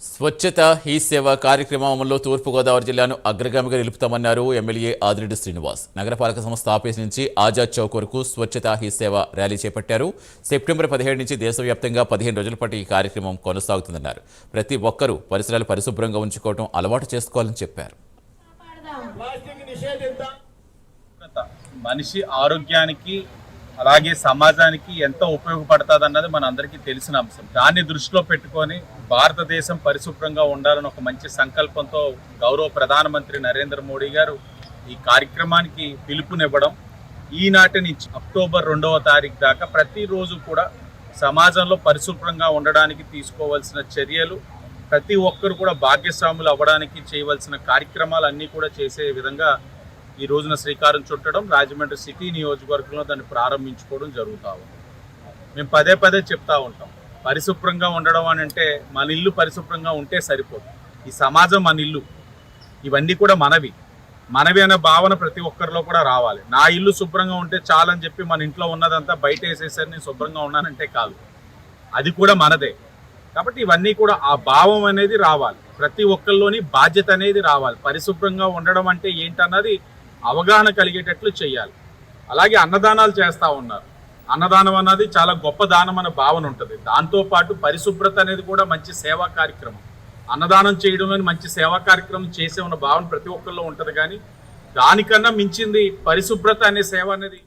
స్వచ్ఛత హీ సేవ కార్యక్రమం అమల్లో తూర్పుగోదావరి జిల్లాను అగ్రగామిగా నిలుపుతామన్నారు ఎమ్మెల్యే ఆదిరెడ్డి శ్రీనివాస్. నగరపాలక సంస్థ ఆఫీస్ నుంచి ఆజాద్ చౌక్ వరకు స్వచ్ఛత హీ సేవ ర్యాలీ చేపట్టారు. సెప్టెంబర్ 17 నుంచి దేశవ్యాప్తంగా 15 రోజుల పాటు ఈ కార్యక్రమం కొనసాగుతుందన్నారు. ప్రతి ఒక్కరూ పరిసరాలు పరిశుభ్రంగా ఉంచుకోవడం అలవాటు చేసుకోవాలని చెప్పారు. మనిషి ఆరోగ్యానికి అలాగే సమాజానికి ఎంత ఉపయోగపడుతుంది అన్నది మన అందరికీ తెలిసిన అంశం. దాన్ని దృష్టిలో పెట్టుకొని భారతదేశం పరిశుభ్రంగా ఉండాలని ఒక మంచి సంకల్పంతో గౌరవ ప్రధానమంత్రి నరేంద్ర మోడీ గారు ఈ కార్యక్రమానికి పిలుపునివ్వడం, ఈనాటి నుంచి అక్టోబర్ 2వ తారీఖు దాకా ప్రతిరోజు కూడా సమాజంలో పరిశుభ్రంగా ఉండడానికి తీసుకోవాల్సిన చర్యలు, ప్రతి ఒక్కరు కూడా భాగ్యస్వాములు అవ్వడానికి చేయవలసిన కార్యక్రమాలు అన్నీ కూడా చేసే విధంగా ఈ రోజున శ్రీకారం చుట్టడం, రాజమండ్రి సిటీ నియోజకవర్గంలో దాన్ని ప్రారంభించుకోవడం జరుగుతూ ఉంది. మేము పదే పదే చెప్తా ఉంటాం, పరిశుభ్రంగా ఉండడం అని అంటే మన ఇల్లు పరిశుభ్రంగా ఉంటే సరిపోదు. ఈ సమాజం మన ఇల్లు, ఇవన్నీ కూడా మనవి అనే భావన ప్రతి ఒక్కరిలో కూడా రావాలి. నా ఇల్లు శుభ్రంగా ఉంటే చాలని చెప్పి మన ఇంట్లో ఉన్నదంతా బయట వేసేసరి నేను శుభ్రంగా ఉన్నానంటే కాదు, అది కూడా మనదే. కాబట్టి ఇవన్నీ కూడా ఆ భావం అనేది రావాలి, ప్రతి ఒక్కరిలోని బాధ్యత అనేది రావాలి. పరిశుభ్రంగా ఉండడం అంటే ఏంటన్నది అవగాహన కలిగేటట్లు చేయాలి. అలాగే అన్నదానాలు చేస్తూ ఉన్నారు. అన్నదానం అన్నది చాలా గొప్ప దానం అనే భావన ఉంటుంది. దాంతోపాటు పరిశుభ్రత అనేది కూడా మంచి సేవా కార్యక్రమం. అన్నదానం చేయడంలోని మంచి సేవా కార్యక్రమం చేసే ఉన్న భావన ప్రతి ఒక్కరిలో ఉంటుంది. కానీ దానికన్నా మించింది పరిశుభ్రత అనే సేవ అనేది